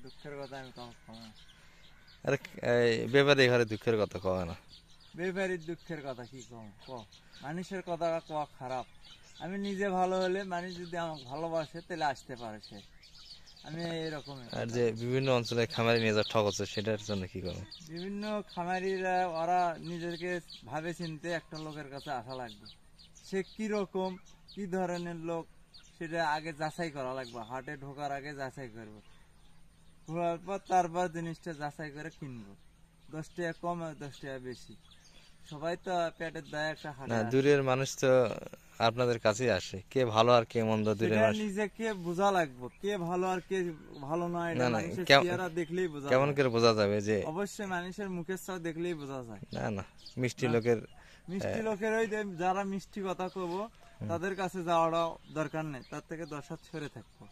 দুঃখের কথা আমি কম কম আরে ব্যাপারে ঘরে দুঃখের কথা কয় না। ব্যাপারীর দুঃখের কথা কি কম ক, মানুষের কথা ক খারাপ। আমি নিজে ভালো হলে মানুষ যদি আমাকে ভালোবাসে তাহলে আসতে পারে সে। আমি এরকমই আর কথা যে বলি। বিভিন্ন অঞ্চলে খামারি নিয়ে যা ঠক হচ্ছে সেটার জন্য কি করবো? বিভিন্ন খামারিরা ওরা নিজেকে ভাবে চিনতে একটা লোকের কাছে আসা লাগবে। সে কি রকম কি ধরনের লোক সেটা আগে যাচাই করা লাগবে। হাটে ঢোকার আগে যাচাই করবো, ঘোরার পর তারপর জিনিসটা যাচাই করে কিনবো। 10 টাকা কম আর 10 টাকা বেশি, সবাই তো পেটের দায়ে একটা না, হাটে আসে। দূরের মানুষ তো আপনাদের কাছেই আসে, কে ভালো আর কে মন্দ দূরের সেটা মানুষ। নিজেকে বোঝা লাগবে কে ভালো আর কে ভালো নয়। না এটা না, মানুষের চেহারা দেখলেই বোঝা কেমন যায়। করে বোঝা যাবে যে? অবশ্যই মানুষের মুখের ছাপ দেখলেই বোঝা যায়। না না, মিষ্টি না, লোকের মিষ্টি লোকের ওই যে যারা মিষ্টি কথা কব তাদের কাছে যাওয়াটা দরকার নেই, তার থেকে 10 হাত সরে থাকবো।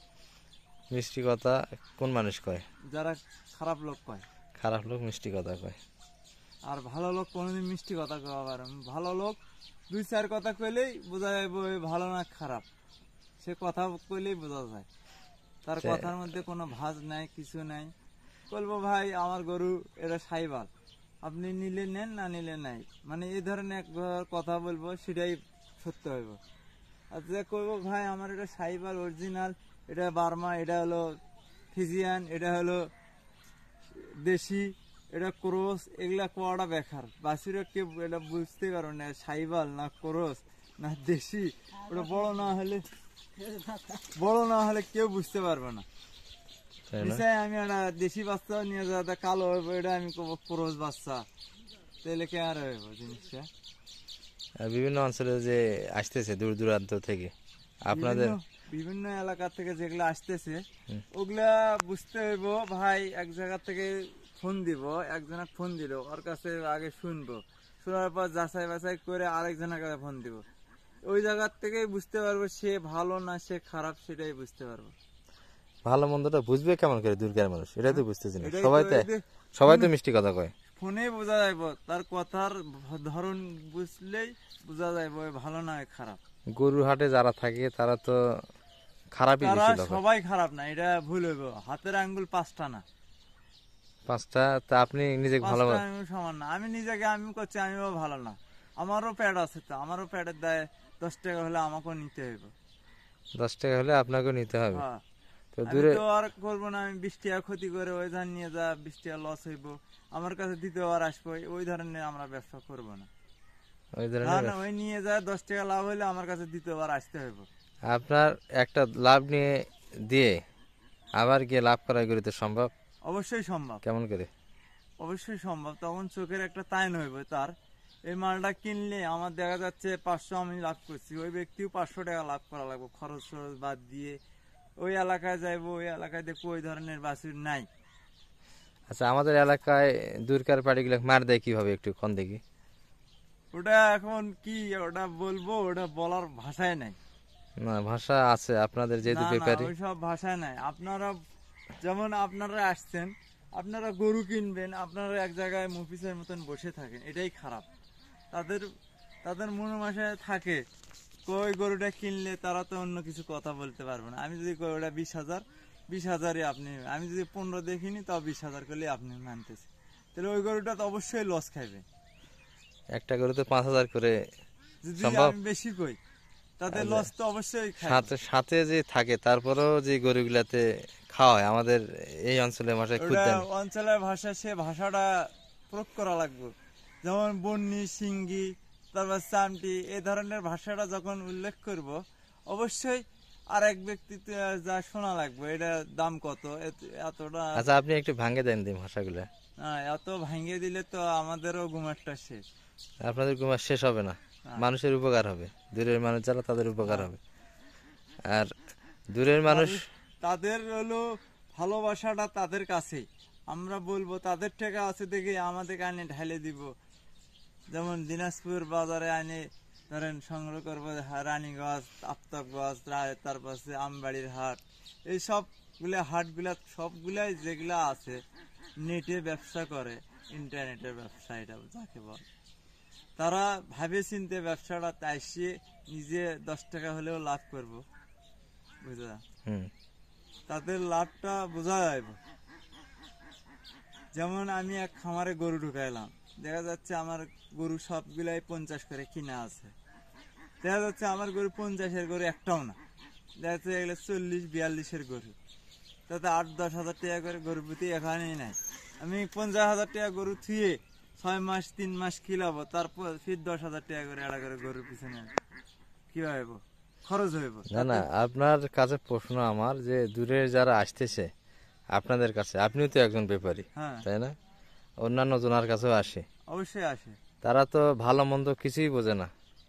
মিষ্টি কথা কোন মানুষ কয়? যারা খারাপ লোক কয়। খারাপ লোক মিষ্টি কথা কয়। আর ভালো লোক কোনোদিন মিষ্টি কথা কওয়া পারে না। ভালো লোক 2-4 কথা কইলেই বোঝা যাবে ওই ভালো না খারাপ। সে কথা কইলেই বোঝা যায়, তার কথার মধ্যে কোনো ভাঁজ নাই, কিছু নাই। বলবো ভাই আমার গরু এটা সাইবাল, আপনি নিলে নেন না নিলে নাই, মানে এই ধরনের এক কথা বলবো, সেটাই সত্য হইব। আর যে কইবো ভাই আমার এটা সাইবাল অরিজিনাল, এটা বার্মা, এটা হলো ফিজিয়ান, এটা হলো দেশি, এটা ক্রস, এগুলা কোয়াটা বেকার। বাসিরা কেউ এটা বুঝতে পারো না সাইবাল না ক্রস না দেশি। ওটা বড় না হলে কেউ বুঝতে পারবে না। তাই না? নিশ্চয় আমি একটা দেশি বাচ্চা নিয়ে যাওয়া কালো হইব, এটা আমি কব ক্রস বাচ্চা, তাহলে কে আর হইব জিনিসটা। আর বিভিন্ন অঞ্চলে যে আসতেছে দূর দূরান্ত থেকে আপনাদের বিভিন্ন এলাকা থেকে যেগুলো আসতেছে হুম। ওগুলা বুঝতে হইব ভাই। এক জায়গা থেকে ফোন দিব, একজনে ফোন দিল, ওর কাছে আগে শুনবো, শোনার পর যাচাই বাছাই করে আরেকজনের কাছে ফোন দিব। ওই জায়গার থেকেই বুঝতে পারবো সে ভালো না সে খারাপ, সেটাই বুঝতে পারবো। ভালো মন্দটা বুঝবে কেমন করে দূরকার মানুষ? এটাই তো বুঝতেছি না। এটাই সবাই তো তো এই যে সবাই তো মিষ্টি কথা কয়। ফোনে বোঝা যাইব, তার কথার ধরন বুঝলেই বোঝা যাইব ভালো না খারাপ। গরুর হাটে যারা থাকে তারা তো খারাপই তারা বেশি লোক। সবাই খারাপ না, এটা ভুল হইব। হাতের আঙ্গুল 5টা না, 5টা। তা আপনি নিজেকে ভালো 5টা আঙ্গুল সমান না। আমি নিজেকে আমি করছি আমিও ভালো না, আমারও প্যাড আছে, তো আমারও প্যাডের দায়ে 10 টাকা হলে আমাকেও নিতে হইব। 10 টাকা হলে আপনাকেও নিতে হবে। হ্যাঁ, তো আমি দূরে তো আর করবো না। আমি 20 টাকা ক্ষতি করে ওই ধান নিয়ে যা 20 টাকা লস হইব, আমার কাছে দ্বিতীয়বার আসবো, ওই ধরনের আমরা ব্যবসা করবো না। ওই ধরনের ধান ওই নিয়ে যায় 10 টাকা লাভ হইলে আমার কাছে দ্বিতীয়বার আসতে হইব। আপনার একটা লাভ নিয়ে দিয়ে আবার গিয়ে লাভ করা গরুতে সম্ভব? অবশ্যই সম্ভব, কেমন করে? অবশ্যই সম্ভব। তখন চোখের একটা তাইন হইব তার। এই মালটা কিনলে আমার দেখা যাচ্ছে 500 আমি লাভ করছি, ওই ব্যক্তিও 500 টাকা লাভ করা লাগবে, খরচ খরচ বাদ দিয়ে। ওই এলাকায় যাইবো, ওই এলাকায় দেখবো ওই ধরনের বাছুর নাই। আচ্ছা, আমাদের এলাকায় দূরকার পাড়িগুলো মার দেয় কিভাবে একটু কোন দেখি? ওটা এখন কি ওটা বলবো, ওটা বলার ভাষায় নাই। না, ভাষা আছে আপনাদের যেহেতু না না, ব্যাপারী। ওইসব ভাষায় নাই। আপনারা যেমন আপনারা আসছেন, আপনারা গরু কিনবেন, আপনারা এক জায়গায় মফিসের মতন বসে থাকেন, এটাই খারাপ। তাদের তাদের মনোমাসায় থাকে কই গরুটা কিনলে তারা তো অন্য কিছু কথা বলতে পারবে না। আমি যদি কই ওটা 20,000, 20,000-ই আপনি, আমি যদি 15 দেখিনি তাও 20,000 করলে আপনি মানতেছে, তাহলে ওই গরুটা তো অবশ্যই লস খাইবে। একটা গরুতে 5,000 করে যদি সম্ভব? আমি বেশি কই তাতে আচ্ছা, লস তো অবশ্যই খাইবে। সাথে সাথে যে থাকে তারপরেও যে গরুগুলাতে খাওয়া হয় আমাদের এই অঞ্চলের ভাষায় ওটা খুদ্দানি। অঞ্চলের ভাষা, সে ভাষাটা প্রয়োগ করা লাগবে। যেমন বন্যি, সিঙ্গি, তারপর চামটি, এই ধরনের ভাষাটা যখন উল্লেখ করব, অবশ্যই আর এক ব্যক্তি যা শোনা লাগবে এটা দাম কত, এতটা। আচ্ছা, আপনি একটু ভাঙে দেন দিন ভাষাগুলা। এত ভাঙিয়ে দিলে তো আমাদেরও ঘুমারটা শেষ। আপনাদের ঘুম আর শেষ হবে না, মানুষের উপকার হবে, দূরের মানুষ যারা তাদের উপকার হবে। আর দূরের মানুষ তাদের হলো ভালোবাসাটা তাদের কাছে, আমরা বলবো তাদের টাকা আছে দেখে আমাদেরকে আনে ঢালে দিব। যেমন দিনাজপুর বাজারে আনে ধরেন সংগ্রহ করবো, রানীগঞ্জ, আফতাবগঞ্জ, তারপর আমবাড়ির হাট, এই সবগুলা হাটগুলা সবগুলাই যেগুলা আছে নেটে ব্যবসা করে, ইন্টারনেটের ব্যবসা এটা যাকে বল, তারা ভাবে চিনতে ব্যবসাটা তাইসিয়ে নিজে 10 টাকা হলেও লাভ করবো, বুঝলা? হুম তাদের লাভটা বোঝা যাবে। যেমন আমি এক খামারে গরু ঢুকাইলাম, দেখা যাচ্ছে আমার গরু সবগুলাই 50 করে কিনা আছে, দেখা যাচ্ছে আমার গরু 50-এর গরু একটাও না, দেখা যাচ্ছে এগুলো 40-42-এর গরু, তাতে 8-10 হাজার টাকা করে গরু প্রতি এখানেই নাই। আমি 50,000 টাকা গরু থুয়ে 6 মাস 3 মাস খিলাবো, তারপর ফির 10,000 টাকা করে একটা করে গরুর পিছনে কি হইব, খরচ হইব। না না, আপনার কাছে প্রশ্ন আমার যে দূরে যারা আসতেছে আপনাদের কাছে, আপনিও তো একজন ব্যাপারী, হ্যাঁ, তাই না? অন্যান্য জনের কাছেও আসে, অবশ্যই আসে। তারা তো ভালো মন্দ কিছুই বোঝে না,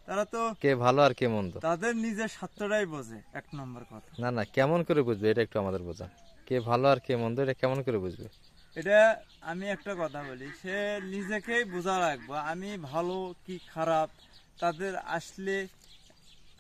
তারা তো কে ভালো আর কে মন্দ। তাদের নিজের স্বার্থটাই বোঝে, এক নম্বর কথা। না না, কেমন করে বুঝবে এটা একটু আমাদের বোঝান, কে ভালো আর কে মন্দ এটা কেমন করে বুঝবে? এটা আমি একটা কথা বলি, সে নিজেকেই বোঝা রাখবো আমি ভালো কি খারাপ। তাদের আসলে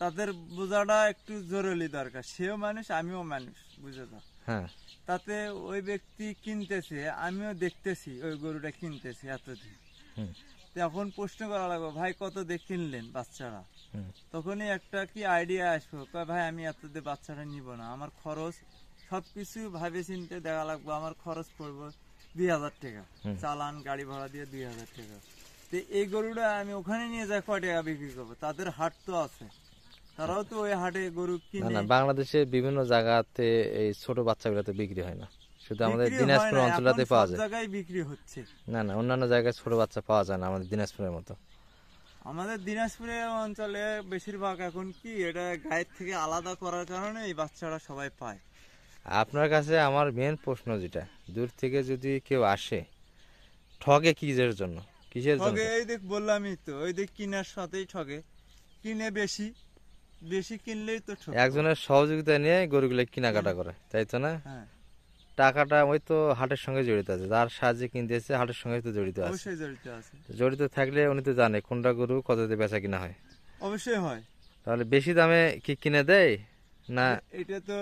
তাদের বোঝাটা একটু জরুরি দরকার, সেও মানুষ আমিও মানুষ, বুঝে যাও। হ্যাঁ, তাতে ওই ব্যক্তি কিনতেছে, আমিও দেখতেছি ওই গরুটা কিনতেছে এতদিন, হুম, তখন প্রশ্ন করা লাগবে, ভাই কত দিয়ে কিনলেন বাচ্চারা? হুম, তখনই একটা কি আইডিয়া আসবো, কয় ভাই আমি এত দিয়ে বাচ্চাটা নিব না, আমার খরচ সবকিছু ভাবে চিনতে দেখা লাগবে, আমার খরচ পড়বো 2,000 টাকা, হুম। চালান গাড়ি ভাড়া দিয়ে 2,000 টাকা। তো এই গরুটা আমি ওখানে নিয়ে যাই কয় টাকা বিক্রি করবো? তাদের হাট তো আছে, তারাও তো ওই হাটে গরু না কিনে। না, বাংলাদেশে বিভিন্ন জায়গাতে এই ছোট বাচ্চাগুলোতে বিক্রি হয় না, শুধু আমাদের বিক্রি হয় দিনাজপুর না, অঞ্চলতে এখন পাওয়া সব যায়। জায়গায় বিক্রি হচ্ছে। না না, অন্যান্য জায়গায় ছোট বাচ্চা পাওয়া যায় না আমাদের দিনাজপুরের মতো। আমাদের দিনাজপুরের অঞ্চলে বেশিরভাগ এখন কি এটা গায়ের থেকে আলাদা করার কারণে এই বাচ্চারা সবাই পায়। আপনার কাছে আমার মেন প্রশ্ন যেটা, দূর থেকে যদি কেউ আসে ঠগে কিসের জন্য, কিসের জন্য? ঠগে এই দেখ বললামই তো, ওই দেখ কিনার সাথেই ঠগে, কিনে বেশি বেশি কিনলেই তো ঠগে। একজনের সহযোগিতা নিয়ে গরুগুলো কেনাকাটা করে, তাই তো না? হ্যাঁ, টাকাটা ওই তো হাটের সঙ্গে জড়িত আছে, যার সাহায্যে কিনতেছে হাটের সঙ্গে তো জড়িত আছে। অবশ্যই জড়িত আছে। জড়িত থাকলে উনি তো জানে কোনটা গরু কত দিয়ে বেচা কিনা হয়। অবশ্যই হয়। তাহলে বেশি দামে কি কিনে দেয় না? এটা তো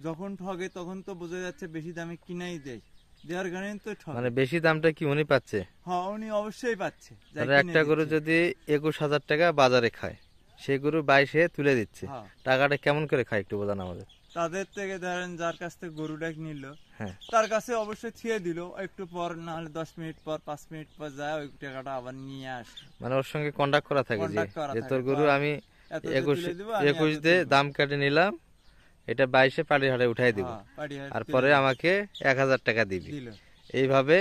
যখন ঠগে তখন তো বোঝা যাচ্ছে বেশি দামে কিনাই দেয়, দেওয়ার কারণে তো ঠগে। মানে বেশি দামটা কি উনি পাচ্ছে? হ্যাঁ, উনি অবশ্যই পাচ্ছে। যাই তাহলে কিনে একটা গরু দিচ্ছে। যদি 21,000 টাকা বাজারে খায়, সেই গরু 22-এ তুলে দিচ্ছে, হ্যাঁ, টাকাটা কেমন করে খায় একটু বোঝান আমাদের। তাদের থেকে ধরেন যার কাছ থেকে গরুটা নিল, হ্যাঁ, তার কাছে অবশ্যই থিয়ে দিল, একটু পর না হলে 10 মিনিট পর 5 মিনিট পর যায় ওই টাকাটা আবার নিয়ে আসে। মানে ওর সঙ্গে কন্টাক্ট করা থাকে যে Contact করা যে থাকে, তোর গরু বা আমি এত দিয়ে 21 তুলে দিব, আমি 21 এত দিয়ে দিব। দাম কাটে নিলাম, এটা 22-এ পাড়ি হাটে উঠাই দিব, হ্যাঁ, পাটি হাট আর তুলে পরে দিল। আমাকে 1,000 টাকা দিবি। দিল। এইভাবে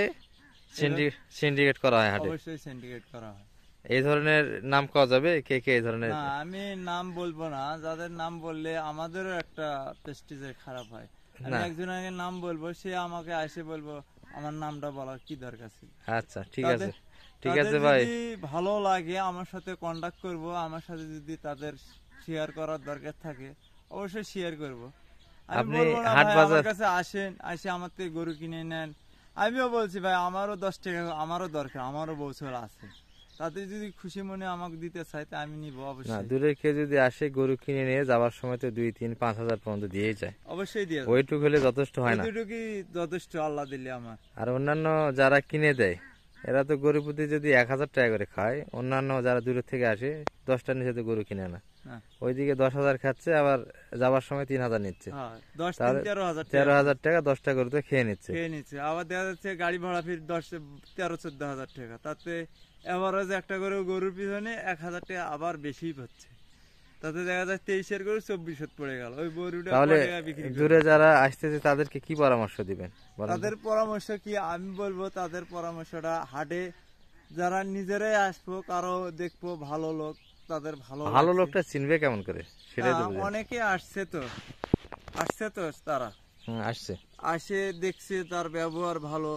সিন্ডিকেট করা হয় হাটে। অবশ্যই সিন্ডিকেট করা হয়। এই ধরনের নাম করা যাবে, কে কে এই ধরনের? না, আমি নাম বলবো না, যাদের নাম বললে আমাদেরও একটা প্রেস্টিজের খারাপ হয়। আমি না। একজনের নাম বলবো, সে আমাকে এসে বলবো আমার নামটা বলার কি দরকার ছিল। আচ্ছা, ঠিক আছে, তাদের- ঠিক তাদের আছে ভাই। যদি ভালো লাগে আমার সাথে কন্টাক্ট করব, আমার সাথে যদি তাদের শেয়ার করার দরকার থাকে অবশ্যই শেয়ার করব। আমি আপনি বলবো না হাট ভাই বাজার- আমার কাছে আসেন, এসে আমার থেকে গরু কিনে নেন। আমিও বলছি ভাই আমারও 10 টাকা আমারও দরকার, আমারও বছর আছে, তাতে যদি খুশি মনে আমাকে দিতে চাই তা আমি নিব না, অবশ্যই। দূরে কেউ যদি আসে গরু কিনে নিয়ে যাওয়ার সময় তো 2-3-5 হাজার পর্যন্ত দিয়েই যায়, অবশ্যই দিয়ে ওইটুকু হলে যথেষ্ট হয় না? এতটুকুই যথেষ্ট আল্লাহ দিলে আমার। আর অন্যান্য যারা কিনে দেয় এরা তো গরু প্রতি যদি 1,000 টাকা করে খায়, অন্যান্য যারা দূরের থেকে আসে 10টার নিচে তো গরু কিনে না, না, ওইদিকে 10,000 খাচ্ছে, আবার যাওয়ার সময় 3,000 নিচ্ছে, হ্যাঁ 10 তাহলে 13,000 টাকা 13,000 টাকা 10টা গরুতে খেয়ে নিচ্ছে। খেয়ে নিচ্ছে। আবার দেখা যাচ্ছে গাড়ি ভাড়া ফির 13-14 হাজার টাকা, তাতে এভারেজ একটা করে গরুর পিছনে 1,000 টাকা আবার বেশি হচ্ছে, তাতে দেখা যায় 23-এর গরু 2400 পড়ে গেল, ওই গরুটা তাহলে কয় টাকা বিক্রি করবে? দূরে যারা আসতেছে তাদেরকে কি পরামর্শ দিবেন বলেন তো? তাদের পরামর্শ কি আমি বলবো, তাদের পরামর্শটা হাটে যারা নিজেরাই আসবো, কারো দেখবো ভালো লোক, তাদের ভালো ভালো লাগছে। লোকটা চিনবে কেমন করে সেটাই তো হ্যাঁ, বুঝেন। অনেকে আসছে তো তারা আসছে। আসে দেখছে তার ব্যবহার ভালো,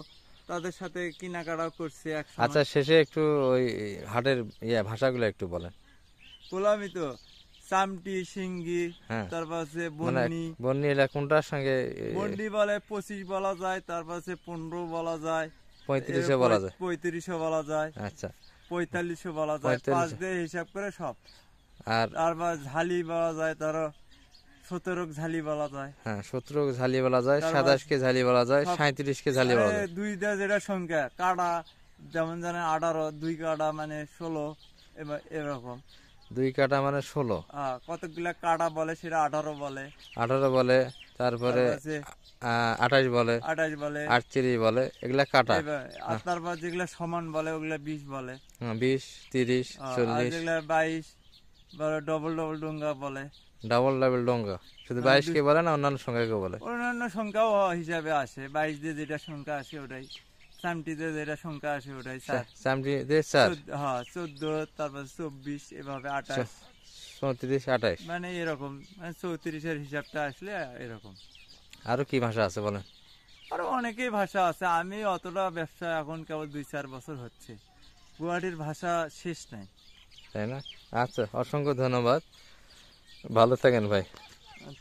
তাদের সাথে কেনাকাটা করছে এক সময়। আচ্ছা, শেষে একটু ওই হাটের ভাষাগুলো একটু বলেন। বললামই তো, চামটি, সিঙ্গি, হ্যাঁ, তারপর আছে মানে বন্নি। বন্নি এলা কোনটার সঙ্গে? বন্ডি বলে 25 বলা যায়, তারপর আছে 15 বলা যায়, 35-এ বলা যায়। 35 বলা যায়, আচ্ছা, 45 বলা যায়, 45 5 দিয়ে হিসাব করে সব। আর তারপর ঝালি বলা যায়, তার 17 ঝালি বলা যায়। হ্যাঁ 17 ঝালি বলা যায়, তারপর 27কে ঝালি বলা যায়, সব- 37কে ঝালি বলা যায়। দুই দিয়ে যেটা সংখ্যা কাটা, যেমন জানেন 18, 2 কাটা মানে 16, এরকম। 2 কাটা মানে 16, কতগুলা কাটা বলে সেটা 18 বলে। 18 বলে, তারপরে আছে 28 বলে, 28 বলে, 38 বলে, এগুলা কাটা। আর তারপর যেগুলা সমান বলে ওগুলা 20 বলে, 20, 30, আর 40। যেগুলা 22 বলে, ডবল ডবল ডোঙ্গা বলে। ডাবল ডাবল ডোঙ্গা শুধু 22 কে বলে না, অন্যান্য সংখ্যা কে বলে? অন্যান্য সংখ্যাও হিসাবে আসে, 22 দিয়ে যেটা সংখ্যা আসে ওটাই, 70 দিয়ে যেটা সংখ্যা আসে ওটাই 4, হ্যাঁ 14, তারপর 24, এভাবে 28, 34, 28। মানে এরকম, মানে 34-এর হিসাবটা আসলে এরকম। আরো কি ভাষা আছে বলেন? আরো অনেকেই ভাষা আছে, আমি অতটা ব্যবসা এখন কেবল 2-4 বছর হচ্ছে, গুয়াহাটির ভাষা শেষ নাই। তাই না? আচ্ছা, অসংখ্য ধন্যবাদ, ভালো থাকেন ভাই।